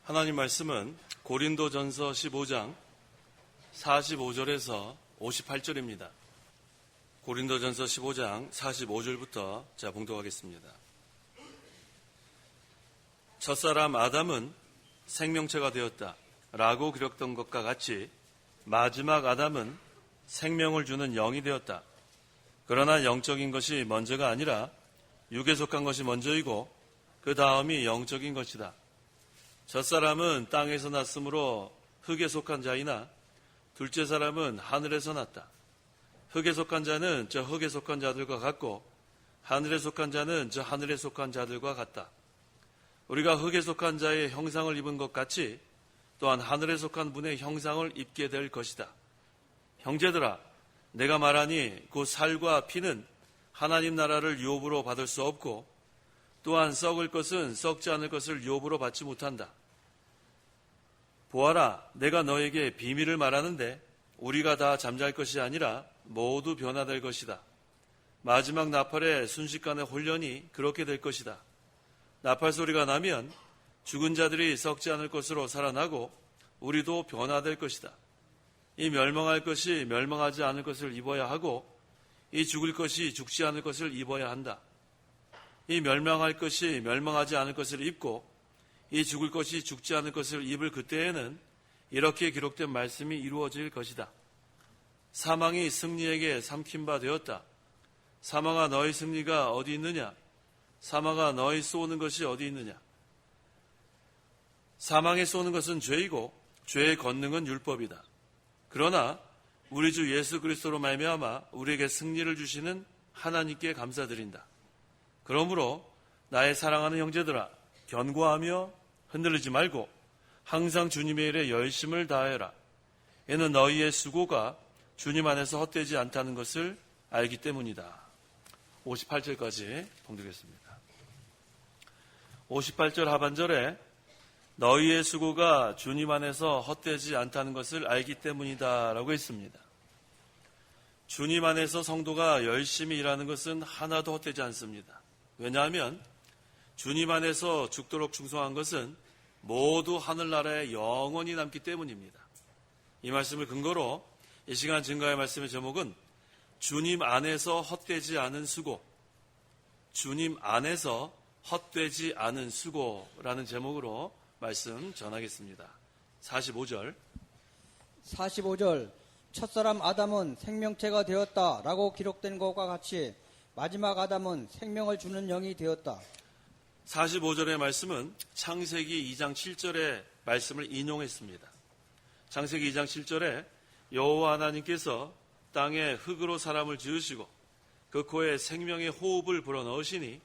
하나님 말씀은 고린도전서 15장 45절에서 58절입니다. 고린도전서 15장 45절부터 제가 봉독하겠습니다. 첫사람 아담은 생명체가 되었다 라고 기록된 것과 같이 마지막 아담은 생명을 주는 영이 되었다. 그러나 영적인 것이 먼저가 아니라 육에 속한 것이 먼저이고 그 다음이 영적인 것이다. 첫사람은 땅에서 났으므로 흙에 속한 자이나 둘째 사람은 하늘에서 났다. 흙에 속한 자는 저 흙에 속한 자들과 같고 하늘에 속한 자는 저 하늘에 속한 자들과 같다. 우리가 흙에 속한 자의 형상을 입은 것 같이 또한 하늘에 속한 분의 형상을 입게 될 것이다. 형제들아, 내가 말하니 곧 살과 피는 하나님 나라를 유업으로 받을 수 없고 또한 썩을 것은 썩지 않을 것을 유업으로 받지 못한다. 보아라, 내가 너에게 비밀을 말하는데 우리가 다 잠잘 것이 아니라 모두 변화될 것이다. 마지막 나팔의 순식간에 홀련히 그렇게 될 것이다. 나팔 소리가 나면 죽은 자들이 썩지 않을 것으로 살아나고 우리도 변화될 것이다. 이 멸망할 것이 멸망하지 않을 것을 입어야 하고 이 죽을 것이 죽지 않을 것을 입어야 한다. 이 멸망할 것이 멸망하지 않을 것을 입고 이 죽을 것이 죽지 않을 것을 입을 그때에는 이렇게 기록된 말씀이 이루어질 것이다. 사망이 승리에게 삼킨 바 되었다. 사망아, 너의 승리가 어디 있느냐? 사망아, 너의 쏘는 것이 어디 있느냐? 사망에 쏘는 것은 죄이고 죄의 권능은 율법이다. 그러나 우리 주 예수 그리스도로 말미암아 우리에게 승리를 주시는 하나님께 감사드린다. 그러므로 나의 사랑하는 형제들아, 견고하며 흔들리지 말고 항상 주님의 일에 열심을 다하여라. 이는 너희의 수고가 주님 안에서 헛되지 않다는 것을 알기 때문이다. 58절까지 봉독했습니다. 58절 하반절에 너희의 수고가 주님 안에서 헛되지 않다는 것을 알기 때문이다 라고 했습니다. 주님 안에서 성도가 열심히 일하는 것은 하나도 헛되지 않습니다. 왜냐하면 주님 안에서 죽도록 충성한 것은 모두 하늘나라에 영원히 남기 때문입니다. 이 말씀을 근거로 이 시간 증거의 말씀의 제목은 주님 안에서 헛되지 않은 수고, 주님 안에서 헛되지 않은 수고라는 제목으로 말씀 전하겠습니다. 45절. 첫사람 아담은 생명체가 되었다 라고 기록된 것과 같이 마지막 아담은 생명을 주는 영이 되었다. 45절의 말씀은 창세기 2장 7절의 말씀을 인용했습니다. 창세기 2장 7절에 여호와 하나님께서 땅에 흙으로 사람을 지으시고 그 코에 생명의 호흡을 불어넣으시니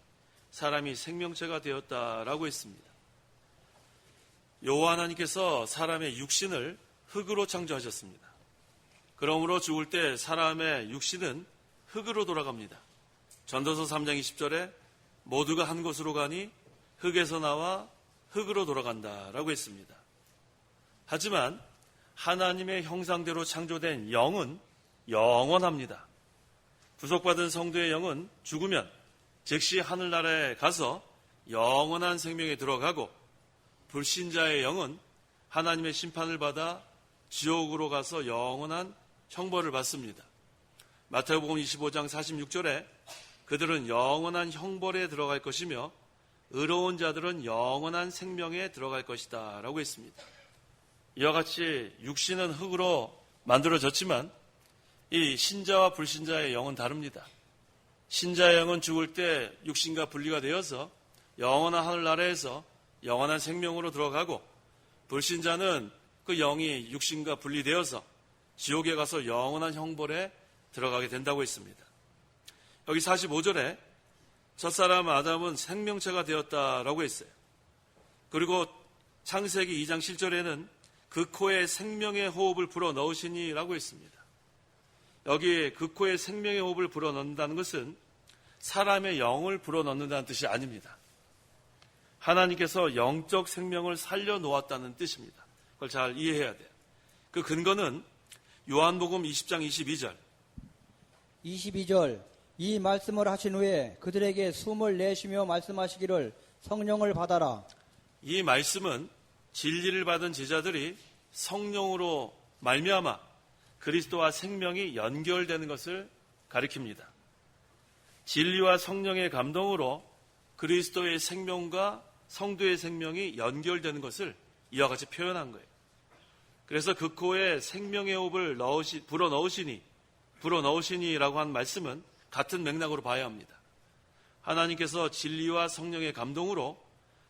사람이 생명체가 되었다라고 했습니다. 여호와 하나님께서 사람의 육신을 흙으로 창조하셨습니다. 그러므로 죽을 때 사람의 육신은 흙으로 돌아갑니다. 전도서 3장 20절에 모두가 한 곳으로 가니 흙에서 나와 흙으로 돌아간다라고 했습니다. 하지만 하나님의 형상대로 창조된 영은 영원합니다. 구속받은 성도의 영은 죽으면 즉시 하늘나라에 가서 영원한 생명에 들어가고 불신자의 영은 하나님의 심판을 받아 지옥으로 가서 영원한 형벌을 받습니다. 마태복음 25장 46절에 그들은 영원한 형벌에 들어갈 것이며 의로운 자들은 영원한 생명에 들어갈 것이다 라고 했습니다. 이와 같이 육신은 흙으로 만들어졌지만 이 신자와 불신자의 영은 다릅니다. 신자의 영은 죽을 때 육신과 분리가 되어서 영원한 하늘나라에서 영원한 생명으로 들어가고 불신자는 그 영이 육신과 분리되어서 지옥에 가서 영원한 형벌에 들어가게 된다고 했습니다. 여기 45절에 첫사람 아담은 생명체가 되었다라고 했어요. 그리고 창세기 2장 7절에는 그 코에 생명의 호흡을 불어넣으시니라고 했습니다. 여기 그 코에 생명의 호흡을 불어넣는다는 것은 사람의 영을 불어넣는다는 뜻이 아닙니다. 하나님께서 영적 생명을 살려놓았다는 뜻입니다. 그걸 잘 이해해야 돼요. 그 근거는 요한복음 20장 22절 이 말씀을 하신 후에 그들에게 숨을 내쉬며 말씀하시기를 성령을 받아라. 이 말씀은 진리를 받은 제자들이 성령으로 말미암아 그리스도와 생명이 연결되는 것을 가리킵니다. 진리와 성령의 감동으로 그리스도의 생명과 성도의 생명이 연결되는 것을 이와 같이 표현한 거예요. 그래서 그 코에 생명의 호흡을 불어넣으시니라고 한 말씀은 같은 맥락으로 봐야 합니다. 하나님께서 진리와 성령의 감동으로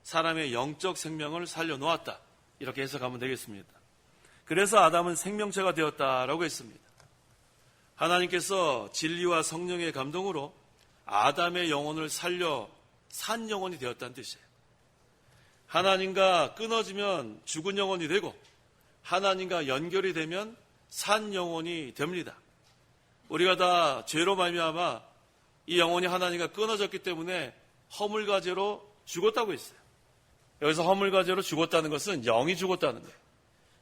사람의 영적 생명을 살려놓았다. 이렇게 해석하면 되겠습니다. 그래서 아담은 생명체가 되었다라고 했습니다. 하나님께서 진리와 성령의 감동으로 아담의 영혼을 살려 산 영혼이 되었다는 뜻이에요. 하나님과 끊어지면 죽은 영혼이 되고 하나님과 연결이 되면 산 영혼이 됩니다. 우리가 다 죄로 말미암아 이 영혼이 하나님과 끊어졌기 때문에 허물과죄로 죽었다고 했어요. 여기서 허물과죄로 죽었다는 것은 영이 죽었다는 거예요.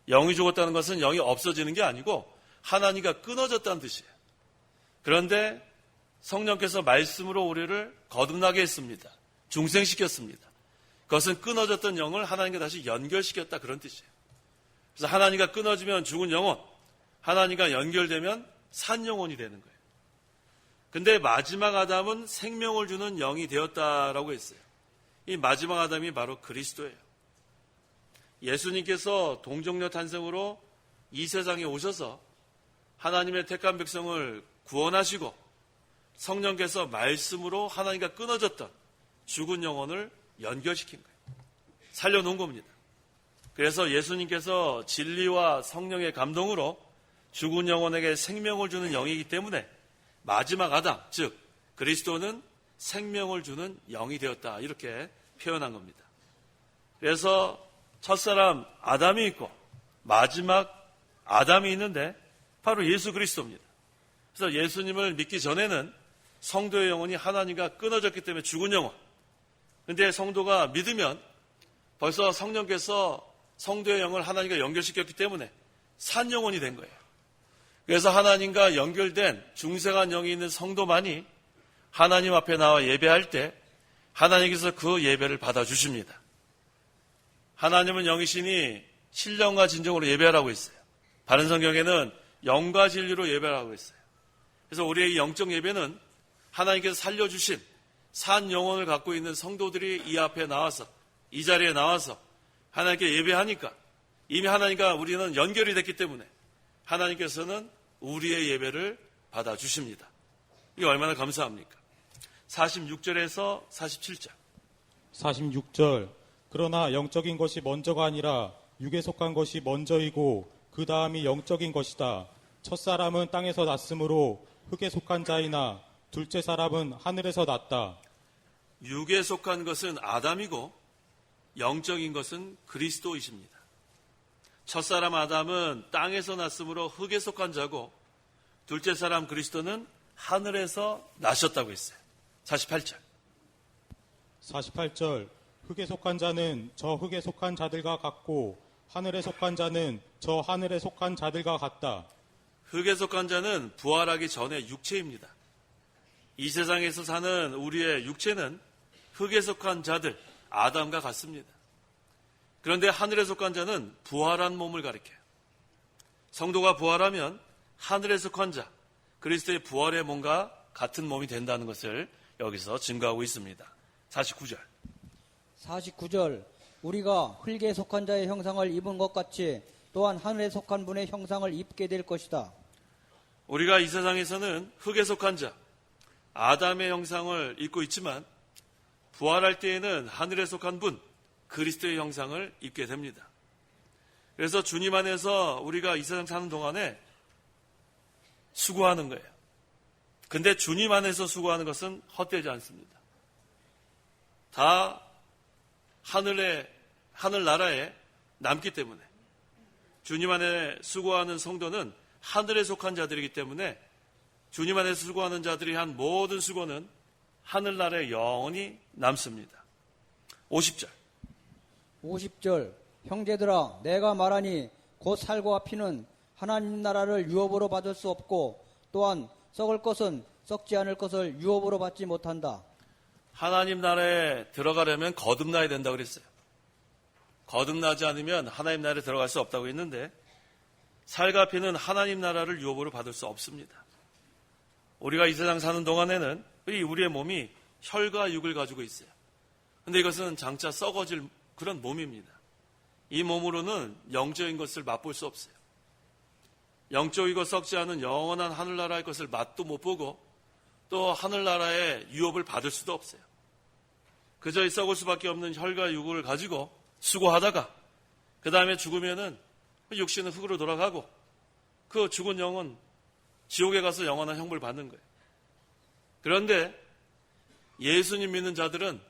영이 죽었다는 것은 영이 없어지는 게 아니고 하나님과 끊어졌다는 뜻이에요. 그런데 성령께서 말씀으로 우리를 거듭나게 했습니다. 중생시켰습니다. 그것은 끊어졌던 영을 하나님과 다시 연결시켰다 그런 뜻이에요. 그래서 하나님과 끊어지면 죽은 영혼, 하나님과 연결되면 산 영혼이 되는 거예요. 근데 마지막 아담은 생명을 주는 영이 되었다라고 했어요. 이 마지막 아담이 바로 그리스도예요. 예수님께서 동정녀 탄생으로 이 세상에 오셔서 하나님의 택한 백성을 구원하시고 성령께서 말씀으로 하나님과 끊어졌던 죽은 영혼을 연결시킨 거예요. 살려놓은 겁니다. 그래서 예수님께서 진리와 성령의 감동으로 죽은 영혼에게 생명을 주는 영이기 때문에 마지막 아담, 즉 그리스도는 생명을 주는 영이 되었다. 이렇게 표현한 겁니다. 그래서 첫사람 아담이 있고 마지막 아담이 있는데 바로 예수 그리스도입니다. 그래서 예수님을 믿기 전에는 성도의 영혼이 하나님과 끊어졌기 때문에 죽은 영혼. 그런데 성도가 믿으면 벌써 성령께서 성도의 영을 하나님과 연결시켰기 때문에 산 영혼이 된 거예요. 그래서 하나님과 연결된 중생한 영이 있는 성도만이 하나님 앞에 나와 예배할 때 하나님께서 그 예배를 받아주십니다. 하나님은 영이시니 신령과 진정으로 예배하라고 했어요. 다른 성경에는 영과 진리로 예배하라고 했어요. 그래서 우리의 이 영적 예배는 하나님께서 살려주신 산 영혼을 갖고 있는 성도들이 이 앞에 나와서 이 자리에 나와서 하나님께 예배하니까 이미 하나님과 우리는 연결이 됐기 때문에 하나님께서는 우리의 예배를 받아주십니다. 이게 얼마나 감사합니까? 46절에서 47절. 46절. 그러나 영적인 것이 먼저가 아니라 육에 속한 것이 먼저이고 그 다음이 영적인 것이다. 첫사람은 땅에서 났으므로 흙에 속한 자이나 둘째 사람은 하늘에서 났다. 육에 속한 것은 아담이고 영적인 것은 그리스도이십니다. 첫사람 아담은 땅에서 났으므로 흙에 속한 자고 둘째 사람 그리스도는 하늘에서 나셨다고 했어요. 48절. 48절. 흙에 속한 자는 저 흙에 속한 자들과 같고 하늘에 속한 자는 저 하늘에 속한 자들과 같다. 흙에 속한 자는 부활하기 전의 육체입니다. 이 세상에서 사는 우리의 육체는 흙에 속한 자들, 아담과 같습니다. 그런데 하늘에 속한 자는 부활한 몸을 가리켜요. 성도가 부활하면 하늘에 속한 자, 그리스도의 부활의 몸과 같은 몸이 된다는 것을 여기서 증거하고 있습니다. 49절. 49절. 우리가 흙에 속한 자의 형상을 입은 것 같이 또한 하늘에 속한 분의 형상을 입게 될 것이다. 우리가 이 세상에서는 흙에 속한 자, 아담의 형상을 입고 있지만 부활할 때에는 하늘에 속한 분, 그리스도의 형상을 입게 됩니다. 그래서 주님 안에서 우리가 이 세상 사는 동안에 수고하는 거예요. 근데 주님 안에서 수고하는 것은 헛되지 않습니다. 다 하늘나라에 남기 때문에 주님 안에 수고하는 성도는 하늘에 속한 자들이기 때문에 주님 안에서 수고하는 자들이 한 모든 수고는 하늘나라에 영원히 남습니다. 50절. 50절. 형제들아 내가 말하니 곧 살과 피는 하나님 나라를 유업으로 받을 수 없고 또한 썩을 것은 썩지 않을 것을 유업으로 받지 못한다. 하나님 나라에 들어가려면 거듭나야 된다고 그랬어요. 거듭나지 않으면 하나님 나라에 들어갈 수 없다고 했는데 살과 피는 하나님 나라를 유업으로 받을 수 없습니다. 우리가 이 세상 사는 동안에는 우리의 몸이 혈과 육을 가지고 있어요. 근데 이것은 장차 썩어질 그런 몸입니다. 이 몸으로는 영적인 것을 맛볼 수 없어요. 영적이고 썩지 않은 영원한 하늘나라의 것을 맛도 못 보고 또 하늘나라의 유업을 받을 수도 없어요. 그저 이 썩을 수밖에 없는 혈과 육을 가지고 수고하다가 그 다음에 죽으면은 육신은 흙으로 돌아가고 그 죽은 영은 지옥에 가서 영원한 형벌을 받는 거예요. 그런데 예수님 믿는 자들은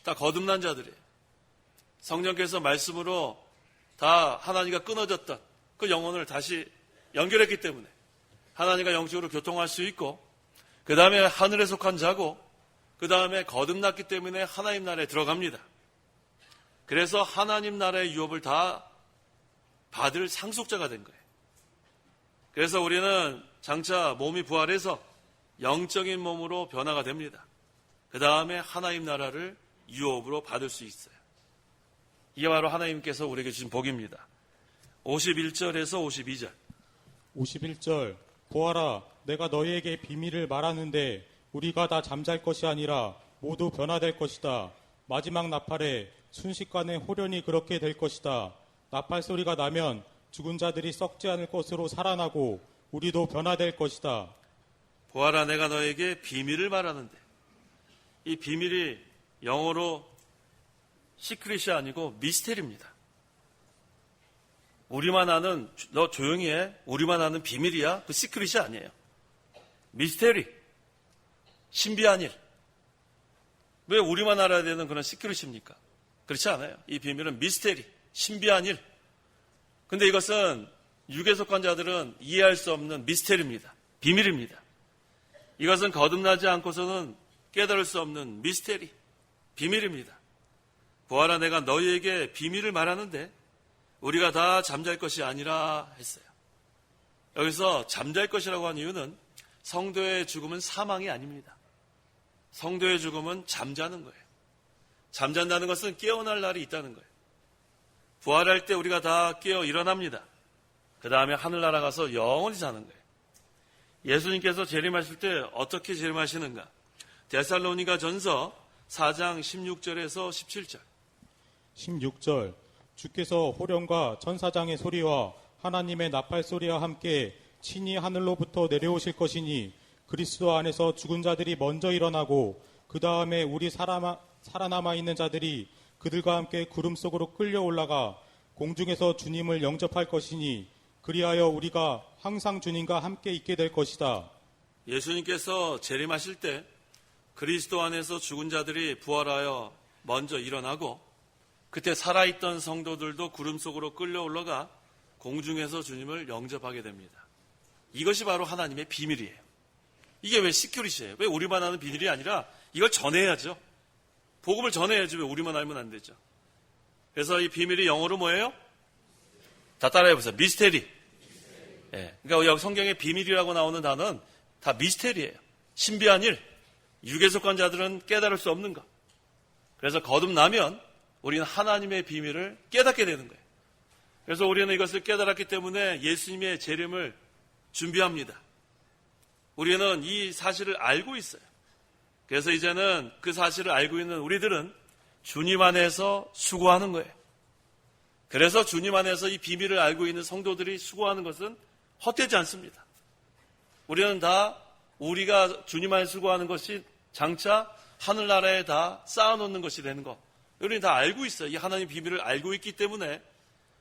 다 거듭난 자들이에요. 성령께서 말씀으로 다 하나님과 끊어졌던 그 영혼을 다시 연결했기 때문에 하나님과 영적으로 교통할 수 있고 그 다음에 하늘에 속한 자고 그 다음에 거듭났기 때문에 하나님 나라에 들어갑니다. 그래서 하나님 나라의 유업을 다 받을 상속자가 된 거예요. 그래서 우리는 장차 몸이 부활해서 영적인 몸으로 변화가 됩니다. 그 다음에 하나님 나라를 유업으로 받을 수 있어요. 이게 바로 하나님께서 우리에게 주신 복입니다. 51절에서 52절. 51절 보아라 내가 너희에게 비밀을 말하는데 우리가 다 잠잘 것이 아니라 모두 변화될 것이다. 마지막 나팔에 순식간에 호련히 그렇게 될 것이다. 나팔 소리가 나면 죽은 자들이 썩지 않을 것으로 살아나고 우리도 변화될 것이다. 보아라 내가 너에게 비밀을 말하는데 이 비밀이 영어로 시크릿이 아니고 미스테리입니다. 우리만 아는 너 조용히 해 우리만 아는 비밀이야 그 시크릿이 아니에요. 미스테리 신비한 일. 왜 우리만 알아야 되는 그런 시크릿입니까? 그렇지 않아요. 이 비밀은 미스테리 신비한 일. 근데 이것은 육에 속한 자들은 이해할 수 없는 미스테리입니다. 비밀입니다. 이것은 거듭나지 않고서는 깨달을 수 없는 미스테리 비밀입니다. 보아라 내가 너희에게 비밀을 말하는데 우리가 다 잠잘 것이 아니라 했어요. 여기서 잠잘 것이라고 한 이유는 성도의 죽음은 사망이 아닙니다. 성도의 죽음은 잠자는 거예요. 잠잔다는 것은 깨어날 날이 있다는 거예요. 부활할 때 우리가 다 깨어 일어납니다. 그 다음에 하늘나라 가서 영원히 사는 거예요. 예수님께서 재림하실 때 어떻게 재림하시는가? 데살로니가 전서 4장 16절에서 17절. 16절 주께서 호령과 천사장의 소리와 하나님의 나팔 소리와 함께 친히 하늘로부터 내려오실 것이니 그리스도 안에서 죽은 자들이 먼저 일어나고 그 다음에 우리 살아남아 있는 자들이 그들과 함께 구름 속으로 끌려 올라가 공중에서 주님을 영접할 것이니 그리하여 우리가 항상 주님과 함께 있게 될 것이다. 예수님께서 재림하실 때 그리스도 안에서 죽은 자들이 부활하여 먼저 일어나고 그때 살아있던 성도들도 구름 속으로 끌려 올라가 공중에서 주님을 영접하게 됩니다. 이것이 바로 하나님의 비밀이에요. 이게 왜 시큐릿이에요? 왜 우리만 아는 비밀이 아니라 이걸 전해야죠. 복음을 전해야지 왜 우리만 알면 안 되죠. 그래서 이 비밀이 영어로 뭐예요? 다 따라해보세요. 미스테리. 예. 그러니까 여기 성경에 비밀이라고 나오는 단어는 다 미스테리예요. 신비한 일. 육에 속한 자들은 깨달을 수 없는 것. 그래서 거듭나면 우리는 하나님의 비밀을 깨닫게 되는 거예요. 그래서 우리는 이것을 깨달았기 때문에 예수님의 재림을 준비합니다. 우리는 이 사실을 알고 있어요. 그래서 이제는 그 사실을 알고 있는 우리들은 주님 안에서 수고하는 거예요. 그래서 주님 안에서 이 비밀을 알고 있는 성도들이 수고하는 것은 헛되지 않습니다. 우리는 다 우리가 주님 안에 수고하는 것이 장차 하늘나라에 다 쌓아놓는 것이 되는 것. 우리는 다 알고 있어요. 이 하나님 비밀을 알고 있기 때문에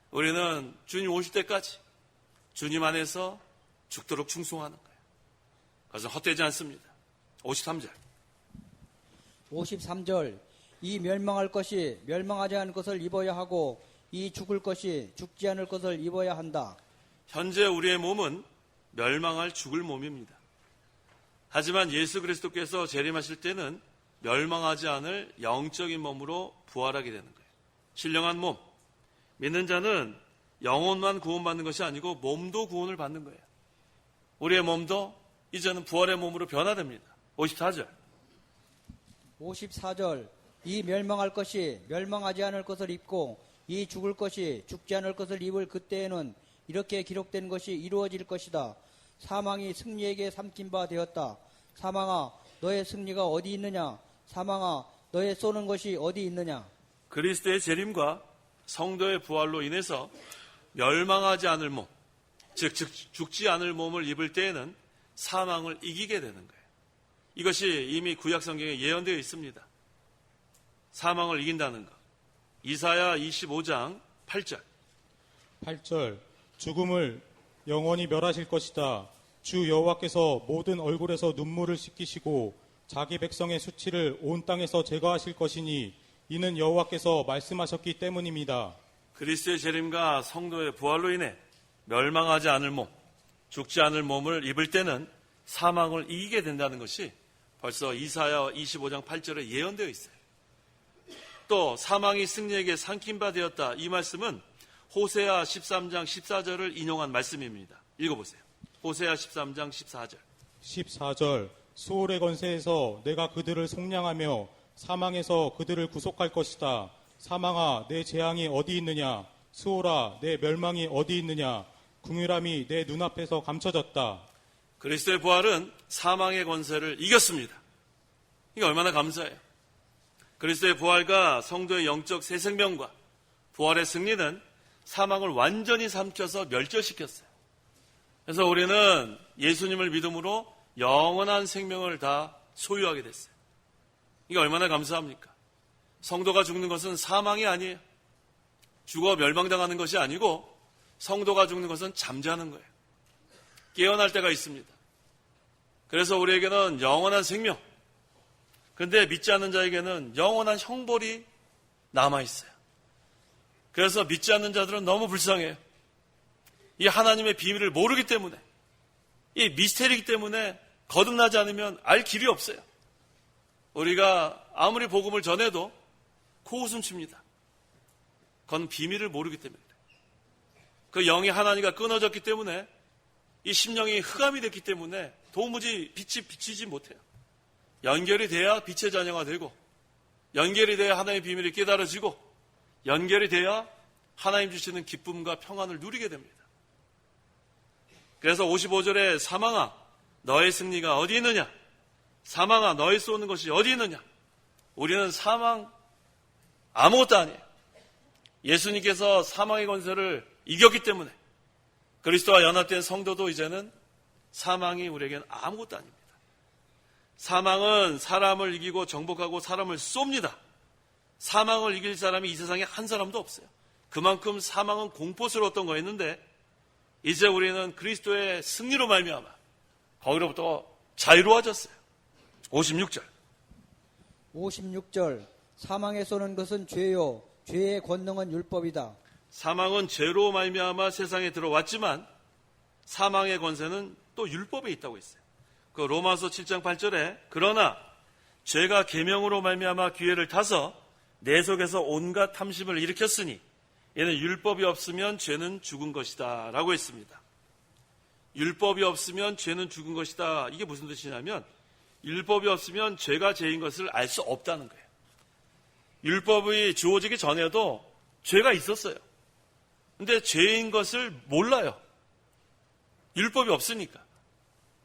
우리는 주님 오실 때까지 주님 안에서 죽도록 충성하는 거예요. 그래서 헛되지 않습니다. 53절. 53절 이 멸망할 것이 멸망하지 않을 것을 입어야 하고 이 죽을 것이 죽지 않을 것을 입어야 한다. 현재 우리의 몸은 멸망할 죽을 몸입니다. 하지만 예수 그리스도께서 재림하실 때는 멸망하지 않을 영적인 몸으로 부활하게 되는 거예요. 신령한 몸. 믿는 자는 영혼만 구원받는 것이 아니고 몸도 구원을 받는 거예요. 우리의 몸도 이제는 부활의 몸으로 변화됩니다. 54절. 54절 이 멸망할 것이 멸망하지 않을 것을 입고 이 죽을 것이 죽지 않을 것을 입을 그때에는 이렇게 기록된 것이 이루어질 것이다. 사망이 승리에게 삼킨 바 되었다. 사망아, 너의 승리가 어디 있느냐? 사망아, 너의 쏘는 것이 어디 있느냐? 그리스도의 재림과 성도의 부활로 인해서 멸망하지 않을 몸, 즉 죽지 않을 몸을 입을 때에는 사망을 이기게 되는 거예요. 이것이 이미 구약 성경에 예언되어 있습니다. 사망을 이긴다는 것. 이사야 25장 8절. 8절 죽음을 영원히 멸하실 것이다. 주 여호와께서 모든 얼굴에서 눈물을 씻기시고 자기 백성의 수치를 온 땅에서 제거하실 것이니 이는 여호와께서 말씀하셨기 때문입니다. 그리스도의 재림과 성도의 부활로 인해 멸망하지 않을 몸, 죽지 않을 몸을 입을 때는 사망을 이기게 된다는 것이 벌써 이사야 25장 8절에 예언되어 있어요. 또 사망이 승리에게 삼킨 바 되었다. 이 말씀은 호세아 13장 14절을 인용한 말씀입니다. 읽어보세요. 호세아 13장 14절. 14절 수월의 건세에서 내가 그들을 속량하며 사망에서 그들을 구속할 것이다. 사망아 내 재앙이 어디 있느냐? 수월아 내 멸망이 어디 있느냐? 긍휼함이 내 눈앞에서 감춰졌다. 그리스도의 부활은 사망의 권세를 이겼습니다. 이게 얼마나 감사해요. 그리스도의 부활과 성도의 영적 새 생명과 부활의 승리는 사망을 완전히 삼켜서 멸절시켰어요. 그래서 우리는 예수님을 믿음으로 영원한 생명을 다 소유하게 됐어요. 이게 얼마나 감사합니까? 성도가 죽는 것은 사망이 아니에요. 죽어 멸망당하는 것이 아니고 성도가 죽는 것은 잠자는 거예요. 깨어날 때가 있습니다. 그래서 우리에게는 영원한 생명, 그런데 믿지 않는 자에게는 영원한 형벌이 남아있어요. 그래서 믿지 않는 자들은 너무 불쌍해요. 이 하나님의 비밀을 모르기 때문에, 이 미스테리이기 때문에 거듭나지 않으면 알 길이 없어요. 우리가 아무리 복음을 전해도 코웃음 칩니다. 그건 비밀을 모르기 때문에. 그 영이 하나님과 끊어졌기 때문에, 이 심령이 흑암이 됐기 때문에 도무지 빛이 비치지 못해요. 연결이 돼야 빛의 자녀가 되고, 연결이 돼야 하나님의 비밀이 깨달아지고, 연결이 돼야 하나님 주시는 기쁨과 평안을 누리게 됩니다. 그래서 55절에 사망아 너의 승리가 어디 있느냐? 사망아 너의 쏘는 것이 어디 있느냐? 우리는 사망 아무것도 아니에요. 예수님께서 사망의 권세를 이겼기 때문에 그리스도와 연합된 성도도 이제는 사망이 우리에게는 아무것도 아닙니다. 사망은 사람을 이기고 정복하고 사람을 쏩니다. 사망을 이길 사람이 이 세상에 한 사람도 없어요. 그만큼 사망은 공포스러웠던 거였는데 이제 우리는 그리스도의 승리로 말미암아 거기로부터 자유로워졌어요. 56절. 56절 사망에 쏘는 것은 죄요 죄의 권능은 율법이다. 사망은 죄로 말미암아 세상에 들어왔지만 사망의 권세는 또 율법에 있다고 했어요. 그 로마서 7장 8절에 그러나 죄가 계명으로 말미암아 기회를 타서 내 속에서 온갖 탐심을 일으켰으니 이는 율법이 없으면 죄는 죽은 것이다 라고 했습니다. 율법이 없으면 죄는 죽은 것이다. 이게 무슨 뜻이냐면 율법이 없으면 죄가 죄인 것을 알 수 없다는 거예요. 율법이 주어지기 전에도 죄가 있었어요. 근데 죄인 것을 몰라요. 율법이 없으니까.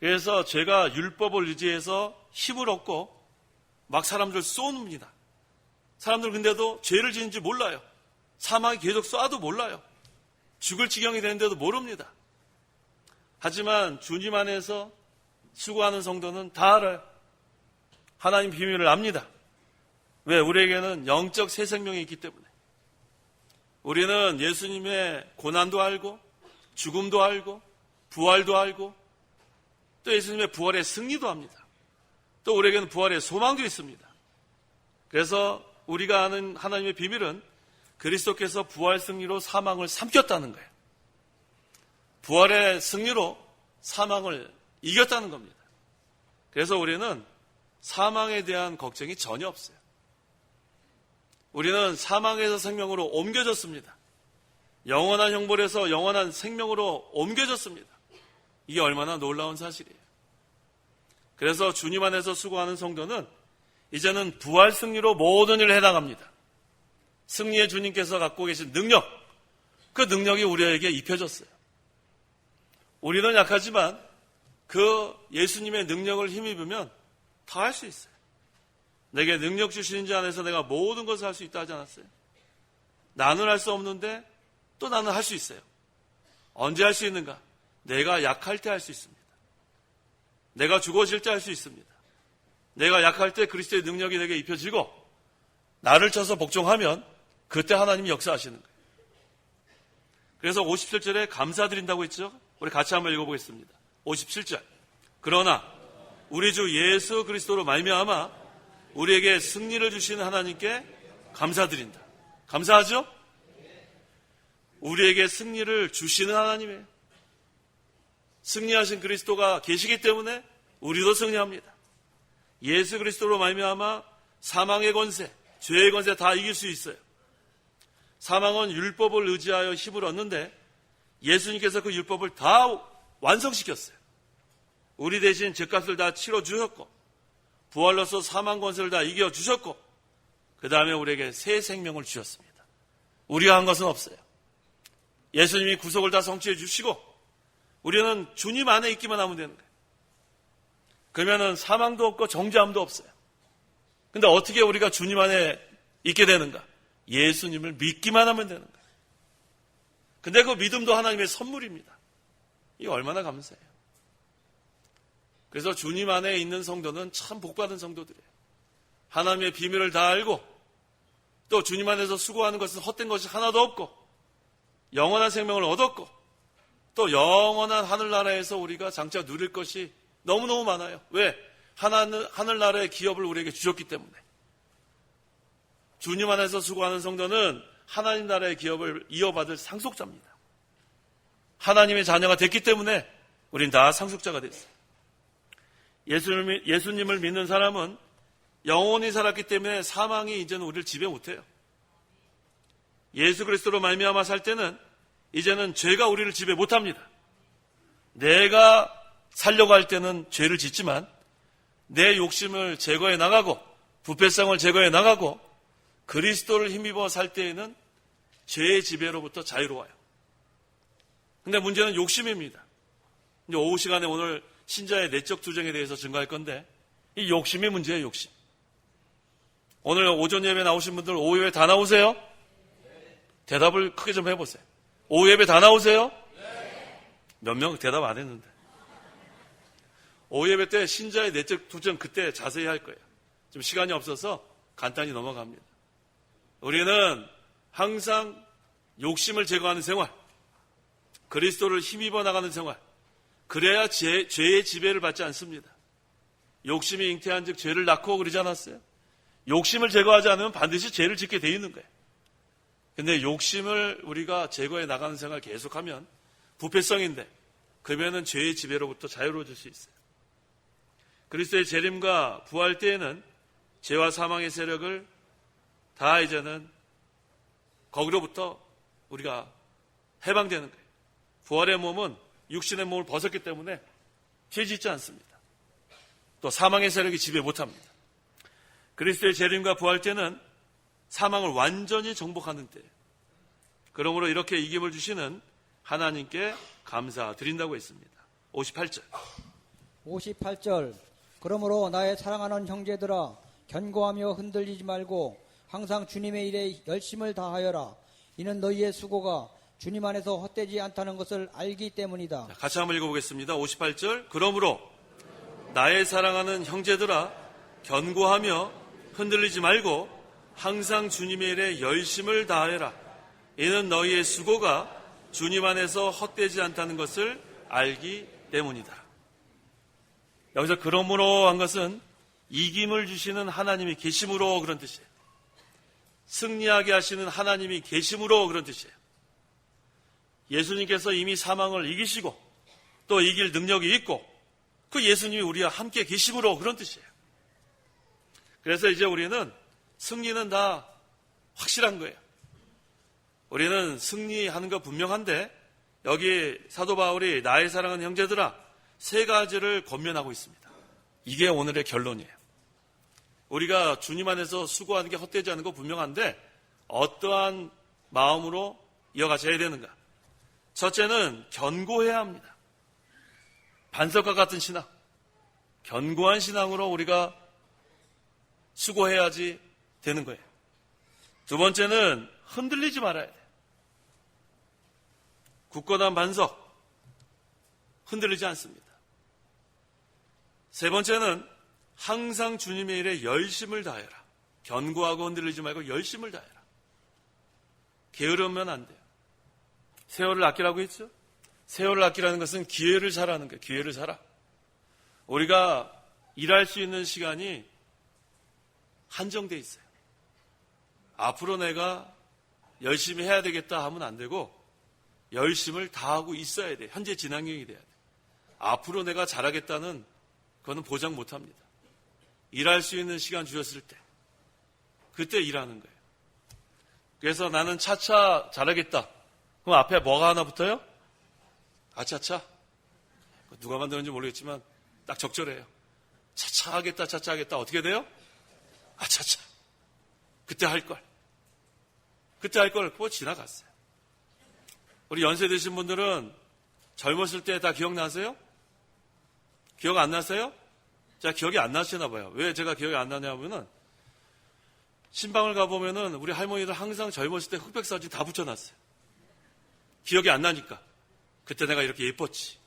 그래서 죄가 율법을 의지해서 힘을 얻고 막 사람들 쏩니다. 사람들 근데도 죄를 지는지 몰라요. 사망이 계속 쏴도 몰라요. 죽을 지경이 되는데도 모릅니다. 하지만 주님 안에서 수고하는 성도는 다 알아요. 하나님 비밀을 압니다. 왜? 우리에게는 영적 새 생명이 있기 때문에. 우리는 예수님의 고난도 알고 죽음도 알고 부활도 알고 또 예수님의 부활의 승리도 압니다. 또 우리에게는 부활의 소망도 있습니다. 그래서 우리가 아는 하나님의 비밀은 그리스도께서 부활 승리로 사망을 삼켰다는 거예요. 부활의 승리로 사망을 이겼다는 겁니다. 그래서 우리는 사망에 대한 걱정이 전혀 없어요. 우리는 사망에서 생명으로 옮겨졌습니다. 영원한 형벌에서 영원한 생명으로 옮겨졌습니다. 이게 얼마나 놀라운 사실이에요. 그래서 주님 안에서 수고하는 성도는 이제는 부활 승리로 모든 일을 해나갑니다. 승리의 주님께서 갖고 계신 능력, 그 능력이 우리에게 입혀졌어요. 우리는 약하지만 그 예수님의 능력을 힘입으면 다 할 수 있어요. 내게 능력 주시는 자 안에서 내가 모든 것을 할 수 있다 하지 않았어요? 나는 할 수 없는데 또 나는 할 수 있어요. 언제 할 수 있는가? 내가 약할 때 할 수 있습니다. 내가 죽어질 때 할 수 있습니다. 내가 약할 때 그리스도의 능력이 내게 입혀지고 나를 쳐서 복종하면 그때 하나님이 역사하시는 거예요. 그래서 57절에 감사드린다고 했죠? 우리 같이 한번 읽어보겠습니다. 57절. 그러나 우리 주 예수 그리스도로 말미암아 우리에게 승리를 주시는 하나님께 감사드린다. 감사하죠? 우리에게 승리를 주시는 하나님이에요. 승리하신 그리스도가 계시기 때문에 우리도 승리합니다. 예수 그리스도로 말미암아 사망의 권세, 죄의 권세 다 이길 수 있어요. 사망은 율법을 의지하여 힘을 얻는데 예수님께서 그 율법을 다 완성시켰어요. 우리 대신 죄값을 다 치러주셨고 부활로서 사망 권세를 다 이겨주셨고 그 다음에 우리에게 새 생명을 주셨습니다. 우리가 한 것은 없어요. 예수님이 구속을 다 성취해 주시고 우리는 주님 안에 있기만 하면 되는 거예요. 그러면은 사망도 없고 정죄함도 없어요. 근데 어떻게 우리가 주님 안에 있게 되는가? 예수님을 믿기만 하면 되는 거예요. 근데 그 믿음도 하나님의 선물입니다. 이게 얼마나 감사해요. 그래서 주님 안에 있는 성도는 참 복받은 성도들이에요. 하나님의 비밀을 다 알고 또 주님 안에서 수고하는 것은 헛된 것이 하나도 없고 영원한 생명을 얻었고 또 영원한 하늘나라에서 우리가 장차 누릴 것이 너무너무 많아요. 왜? 하늘나라의 기업을 우리에게 주셨기 때문에. 주님 안에서 수고하는 성도는 하나님 나라의 기업을 이어받을 상속자입니다. 하나님의 자녀가 됐기 때문에 우린 다 상속자가 됐어요. 예수님을 믿는 사람은 영원히 살았기 때문에 사망이 이제는 우리를 지배 못해요. 예수 그리스도로 말미암아 살 때는 이제는 죄가 우리를 지배 못합니다. 내가 살려고 할 때는 죄를 짓지만 내 욕심을 제거해 나가고 부패성을 제거해 나가고 그리스도를 힘입어 살 때에는 죄의 지배로부터 자유로워요. 근데 문제는 욕심입니다. 이제 오후 시간에 오늘 신자의 내적 투쟁에 대해서 증거할 건데 이 욕심이 문제예요. 욕심. 오늘 오전 예배 나오신 분들 오후 예배 다 나오세요? 대답을 크게 좀 해보세요. 오후 예배 다 나오세요? 몇 명 대답 안 했는데. 오후 예배 때 신자의 내적 투쟁 그때 자세히 할 거예요. 좀 시간이 없어서 간단히 넘어갑니다. 우리는 항상 욕심을 제거하는 생활, 그리스도를 힘입어 나가는 생활, 그래야 죄의 지배를 받지 않습니다. 욕심이 잉태한 즉 죄를 낳고 그러지 않았어요? 욕심을 제거하지 않으면 반드시 죄를 짓게 돼 있는 거예요. 근데 욕심을 우리가 제거해 나가는 생활 계속하면 부패성인데 그러면은 죄의 지배로부터 자유로워질 수 있어요. 그리스도의 재림과 부활 때에는 죄와 사망의 세력을 다 이제는 거기로부터 우리가 해방되는 거예요. 부활의 몸은 육신의 몸을 벗었기 때문에 죄 짓지 않습니다. 또 사망의 세력이 지배 못합니다. 그리스도의 재림과 부활 때는 사망을 완전히 정복하는 때예요. 그러므로 이렇게 이김을 주시는 하나님께 감사드린다고 했습니다. 58절. 58절. 그러므로 나의 사랑하는 형제들아 견고하며 흔들리지 말고 항상 주님의 일에 열심을 다하여라. 이는 너희의 수고가 주님 안에서 헛되지 않다는 것을 알기 때문이다. 같이 한번 읽어보겠습니다. 58절. 그러므로 나의 사랑하는 형제들아 견고하며 흔들리지 말고 항상 주님의 일에 열심을 다하여라. 이는 너희의 수고가 주님 안에서 헛되지 않다는 것을 알기 때문이다. 여기서 그러므로 한 것은 이김을 주시는 하나님이 계심으로 그런 뜻이에요. 승리하게 하시는 하나님이 계심으로 그런 뜻이에요. 예수님께서 이미 사망을 이기시고 또 이길 능력이 있고 그 예수님이 우리와 함께 계심으로 그런 뜻이에요. 그래서 이제 우리는 승리는 다 확실한 거예요. 우리는 승리하는 거 분명한데 여기 사도 바울이 나의 사랑하는 형제들아 세 가지를 권면하고 있습니다. 이게 오늘의 결론이에요. 우리가 주님 안에서 수고하는 게 헛되지 않은 거 분명한데 어떠한 마음으로 이어가셔야 되는가? 첫째는 견고해야 합니다. 반석과 같은 신앙, 견고한 신앙으로 우리가 수고해야지 되는 거예요. 두 번째는 흔들리지 말아야 돼요. 굳건한 반석, 흔들리지 않습니다. 세 번째는 항상 주님의 일에 열심을 다해라. 견고하고 흔들리지 말고 열심을 다해라. 게으르면 안 돼요. 세월을 아끼라고 했죠? 세월을 아끼라는 것은 기회를 사라는 거예요. 기회를 사라. 우리가 일할 수 있는 시간이 한정돼 있어요. 앞으로 내가 열심히 해야 되겠다 하면 안 되고 열심을 다하고 있어야 돼요. 현재 진행형이 돼야 돼요. 앞으로 내가 잘하겠다는 그거는 보장 못합니다. 일할 수 있는 시간 주셨을 때 그때 일하는 거예요. 그래서 나는 차차 잘하겠다. 그럼 앞에 뭐가 하나 붙어요? 아차차. 누가 만드는지 모르겠지만 딱 적절해요. 차차 하겠다, 차차 하겠다. 어떻게 돼요? 아차차. 그때 할 걸. 그때 할 걸 그거 지나갔어요. 우리 연세 드신 분들은 젊었을 때 다 기억나세요? 기억 안 나세요? 자, 기억이 안 나시나 봐요. 왜 제가 기억이 안 나냐면은 신방을 가보면은 우리 할머니들 항상 젊었을 때 흑백 사진 다 붙여놨어요. 기억이 안 나니까. 그때 내가 이렇게 예뻤지.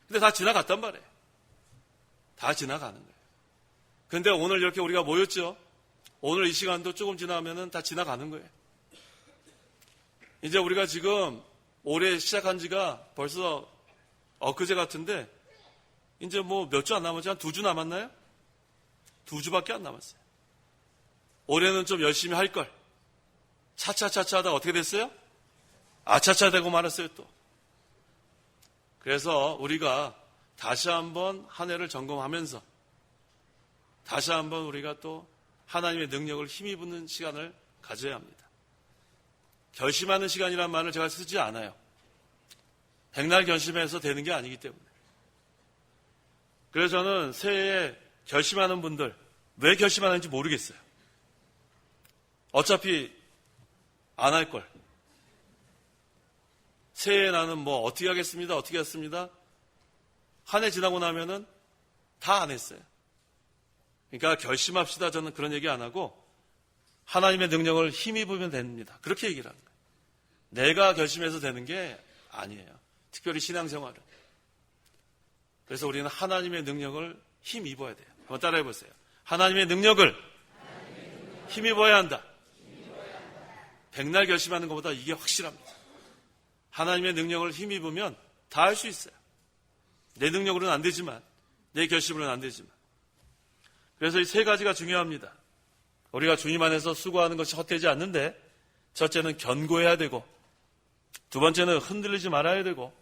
근데 다 지나갔단 말이에요. 다 지나가는 거예요. 근데 오늘 이렇게 우리가 모였죠? 오늘 이 시간도 조금 지나면은 다 지나가는 거예요. 이제 우리가 지금 올해 시작한 지가 벌써 엊그제 같은데 이제 뭐 몇 주 안 남았지? 한 2주 남았나요? 2주밖에 안 남았어요. 올해는 좀 열심히 할 걸. 차차차차 하다가 어떻게 됐어요? 아차차 되고 말았어요 또. 그래서 우리가 다시 한번 한 해를 점검하면서 다시 한번 우리가 또 하나님의 능력을 힘입는 시간을 가져야 합니다. 결심하는 시간이란 말을 제가 쓰지 않아요. 백날 결심해서 되는 게 아니기 때문에. 그래서 저는 새해에 결심하는 분들 왜 결심하는지 모르겠어요. 어차피 안 할 걸. 새해에 나는 뭐 어떻게 하겠습니다. 어떻게 했습니다. 한 해 지나고 나면은 다 안 했어요. 그러니까 결심합시다. 저는 그런 얘기 안 하고 하나님의 능력을 힘입으면 됩니다. 그렇게 얘기를 하는 거예요. 내가 결심해서 되는 게 아니에요. 특별히 신앙생활은. 그래서 우리는 하나님의 능력을 힘입어야 돼요. 한번 따라해 보세요. 하나님의 능력을 힘입어야 한다. 백날 결심하는 것보다 이게 확실합니다. 하나님의 능력을 힘입으면 다 할 수 있어요. 내 능력으로는 안 되지만, 내 결심으로는 안 되지만. 그래서 이 세 가지가 중요합니다. 우리가 주님 안에서 수고하는 것이 헛되지 않는데, 첫째는 견고해야 되고, 두 번째는 흔들리지 말아야 되고,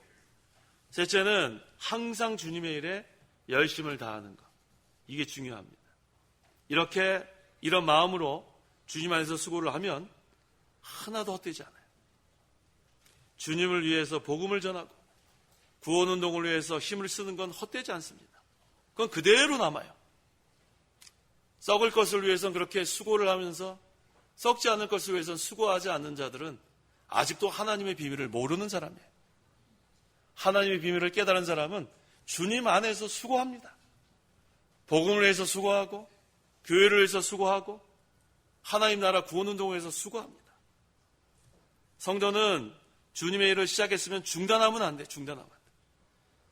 셋째는 항상 주님의 일에 열심을 다하는 것. 이게 중요합니다. 이렇게 이런 마음으로 주님 안에서 수고를 하면 하나도 헛되지 않아요. 주님을 위해서 복음을 전하고 구원운동을 위해서 힘을 쓰는 건 헛되지 않습니다. 그건 그대로 남아요. 썩을 것을 위해서는 그렇게 수고를 하면서 썩지 않을 것을 위해서는 수고하지 않는 자들은 아직도 하나님의 비밀을 모르는 사람이에요. 하나님의 비밀을 깨달은 사람은 주님 안에서 수고합니다. 복음을 위해서 수고하고 교회를 위해서 수고하고 하나님 나라 구원운동을 위해서 수고합니다. 성도는 주님의 일을 시작했으면 중단하면 안 돼. 중단하면 안 돼.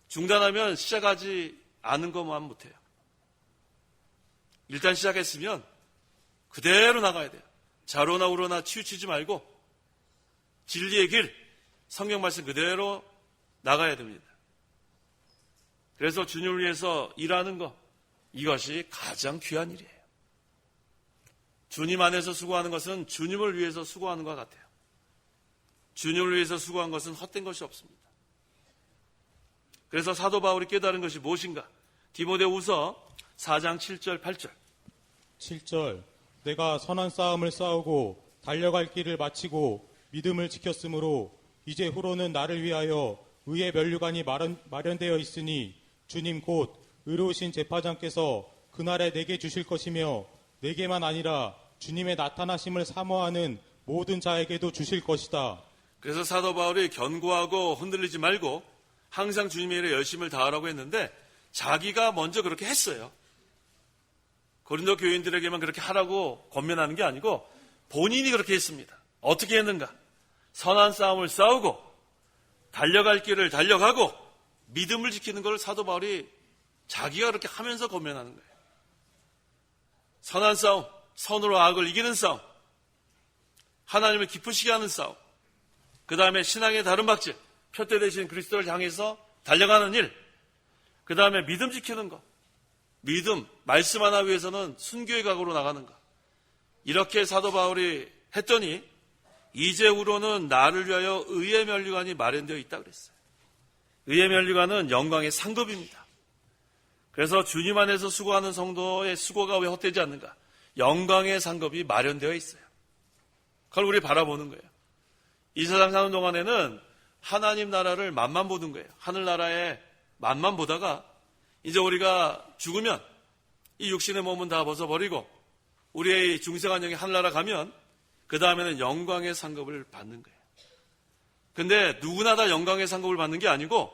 중단하면 시작하지 않은 것만 못해요. 일단 시작했으면 그대로 나가야 돼요. 좌로나 우로나 치우치지 말고 진리의 길, 성경 말씀 그대로 나가야 됩니다. 그래서 주님을 위해서 일하는 것, 이것이 가장 귀한 일이에요. 주님 안에서 수고하는 것은 주님을 위해서 수고하는 것 같아요. 주님을 위해서 수고한 것은 헛된 것이 없습니다. 그래서 사도 바울이 깨달은 것이 무엇인가? 디모데후서 4장 7절 8절 7절 내가 선한 싸움을 싸우고 달려갈 길을 마치고 믿음을 지켰으므로 이제 후로는 나를 위하여 의의 면류관이 마련되어 있으니 주님 곧 의로우신 재판장께서 그날에 내게 주실 것이며 내게만 아니라 주님의 나타나심을 사모하는 모든 자에게도 주실 것이다. 그래서 사도 바울이 견고하고 흔들리지 말고 항상 주님의 일에 열심을 다하라고 했는데 자기가 먼저 그렇게 했어요. 고린도 교인들에게만 그렇게 하라고 권면하는 게 아니고 본인이 그렇게 했습니다. 어떻게 했는가? 선한 싸움을 싸우고 달려갈 길을 달려가고 믿음을 지키는 걸 사도 바울이 자기가 그렇게 하면서 권면하는 거예요. 선한 싸움, 선으로 악을 이기는 싸움, 하나님을 기쁘시게 하는 싸움, 그 다음에 신앙의 다른 박질, 표대 되신 그리스도를 향해서 달려가는 일, 그 다음에 믿음 지키는 것, 믿음, 말씀 하나 위해서는 순교의 각오로 나가는 것. 이렇게 사도 바울이 했더니 이제후로는 나를 위하여 의의 면류관이 마련되어 있다 그랬어요. 의의 면류관은 영광의 상급입니다. 그래서 주님 안에서 수고하는 성도의 수고가 왜 헛되지 않는가? 영광의 상급이 마련되어 있어요. 그걸 우리 바라보는 거예요. 이 세상 사는 동안에는 하나님 나라를 맛만 보는 거예요. 하늘나라의 맛만 보다가 이제 우리가 죽으면 이 육신의 몸은 다 벗어버리고 우리의 중생한 영이 하늘나라 가면 그 다음에는 영광의 상급을 받는 거예요. 근데 누구나 다 영광의 상급을 받는 게 아니고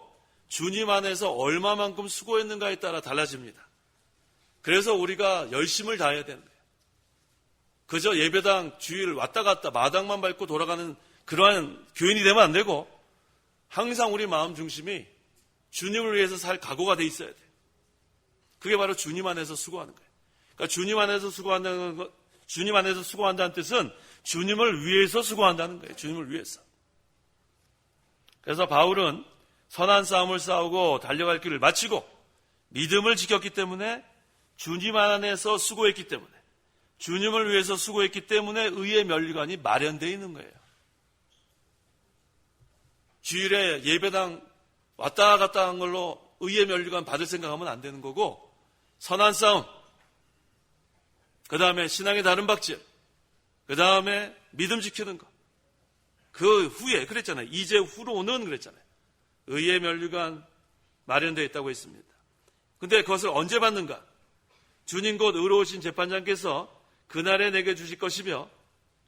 주님 안에서 얼마만큼 수고했는가에 따라 달라집니다. 그래서 우리가 열심을 다해야 되는 거예요. 그저 예배당 주일 왔다 갔다 마당만 밟고 돌아가는 그러한 교인이 되면 안 되고 항상 우리 마음 중심이 주님을 위해서 살 각오가 돼 있어야 돼요. 그게 바로 주님 안에서 수고하는 거예요. 그러니까 주님 안에서 수고한다는 것, 주님 안에서 수고한다는 뜻은 주님을 위해서 수고한다는 거예요. 주님을 위해서. 그래서 바울은 선한 싸움을 싸우고 달려갈 길을 마치고 믿음을 지켰기 때문에 주님 안에서 수고했기 때문에 주님을 위해서 수고했기 때문에 의의 면류관이 마련되어 있는 거예요. 주일에 예배당 왔다 갔다 한 걸로 의의 면류관 받을 생각하면 안 되는 거고 선한 싸움, 그 다음에 신앙의 다른 박질, 그 다음에 믿음 지키는 것. 그 후에 그랬잖아요. 이제 후로는 그랬잖아요. 의의 면류관 마련되어 있다고 했습니다. 근데 그것을 언제 받는가? 주님 곧 의로우신 재판장께서 그날에 내게 주실 것이며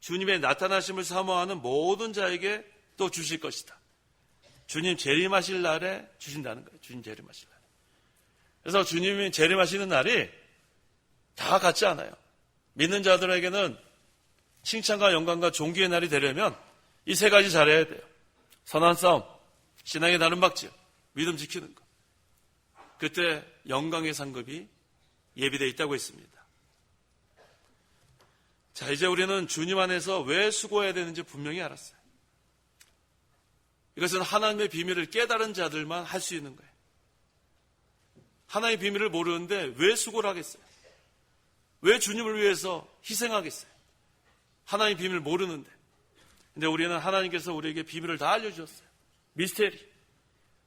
주님의 나타나심을 사모하는 모든 자에게 또 주실 것이다. 주님 재림하실 날에 주신다는 거예요. 주님 재림하실 날에. 그래서 주님이 재림하시는 날이 다 같지 않아요. 믿는 자들에게는 칭찬과 영광과 존귀의 날이 되려면 이 세 가지 잘해야 돼요. 선한 싸움, 신앙의 다른 박질, 믿음 지키는 것. 그때 영광의 상급이 예비되어 있다고 했습니다. 자, 이제 우리는 주님 안에서 왜 수고해야 되는지 분명히 알았어요. 이것은 하나님의 비밀을 깨달은 자들만 할 수 있는 거예요. 하나님의 비밀을 모르는데 왜 수고를 하겠어요? 왜 주님을 위해서 희생하겠어요? 하나님의 비밀을 모르는데. 근데 우리는 하나님께서 우리에게 비밀을 다 알려주셨어요. 미스테리.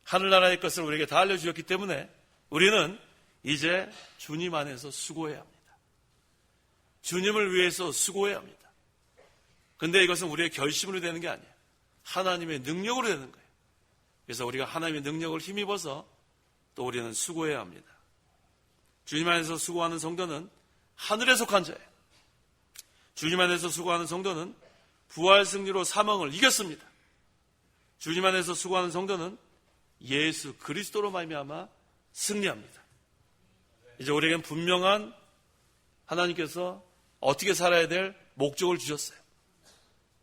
하늘나라의 것을 우리에게 다 알려주셨기 때문에 우리는 이제 주님 안에서 수고해야 합니다. 주님을 위해서 수고해야 합니다. 근데 이것은 우리의 결심으로 되는 게 아니에요. 하나님의 능력으로 되는 거예요. 그래서 우리가 하나님의 능력을 힘입어서 또 우리는 수고해야 합니다. 주님 안에서 수고하는 성도는 하늘에 속한 자예요. 주님 안에서 수고하는 성도는 부활 승리로 사망을 이겼습니다. 주님 안에서 수고하는 성도는 예수 그리스도로 말미암아 승리합니다. 이제 우리에겐 분명한 하나님께서 어떻게 살아야 될 목적을 주셨어요.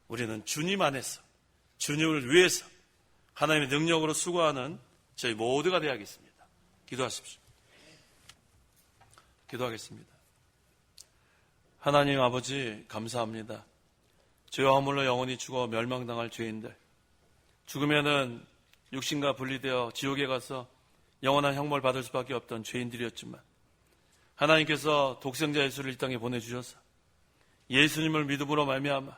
우리는 주님 안에서 주님을 위해서 하나님의 능력으로 수고하는 저희 모두가 되어야겠습니다. 기도하십시오. 기도하겠습니다. 하나님 아버지 감사합니다. 죄와 허물로 영원히 죽어 멸망당할 죄인들, 죽으면은 육신과 분리되어 지옥에 가서 영원한 형벌 받을 수밖에 없던 죄인들이었지만 하나님께서 독생자 예수를 이 땅에 보내주셔서 예수님을 믿음으로 말미암아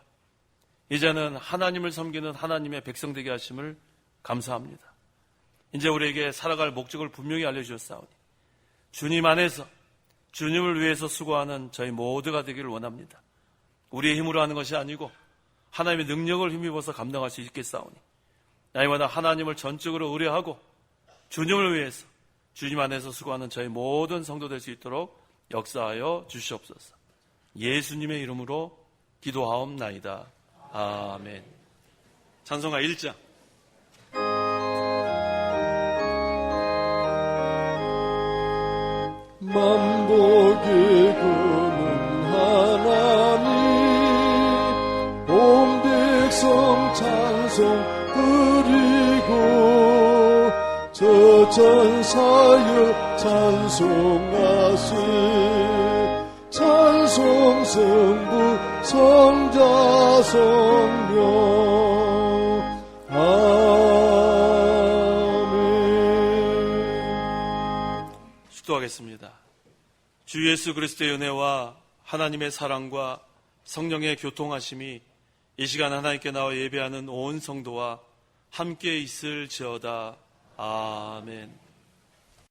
이제는 하나님을 섬기는 하나님의 백성 되게 하심을 감사합니다. 이제 우리에게 살아갈 목적을 분명히 알려주셨사오니 주님 안에서 주님을 위해서 수고하는 저희 모두가 되기를 원합니다. 우리의 힘으로 하는 것이 아니고 하나님의 능력을 힘입어서 감당할 수 있겠사오니 날마다 하나님을 전적으로 의뢰하고 주님을 위해서 주님 안에서 수고하는 저희 모든 성도 될 수 있도록 역사하여 주시옵소서. 예수님의 이름으로 기도하옵나이다. 아멘. 찬송가 1장. 만복의 검은 하나님, 온 백성 찬송 드리고 저 전사여 찬송하세. 찬송 성부 성자 성령. 아멘. 축도하겠습니다. 주 예수 그리스도의 은혜와 하나님의 사랑과 성령의 교통하심이 이 시간 하나님께 나와 예배하는 온 성도와 함께 있을지어다. 아멘.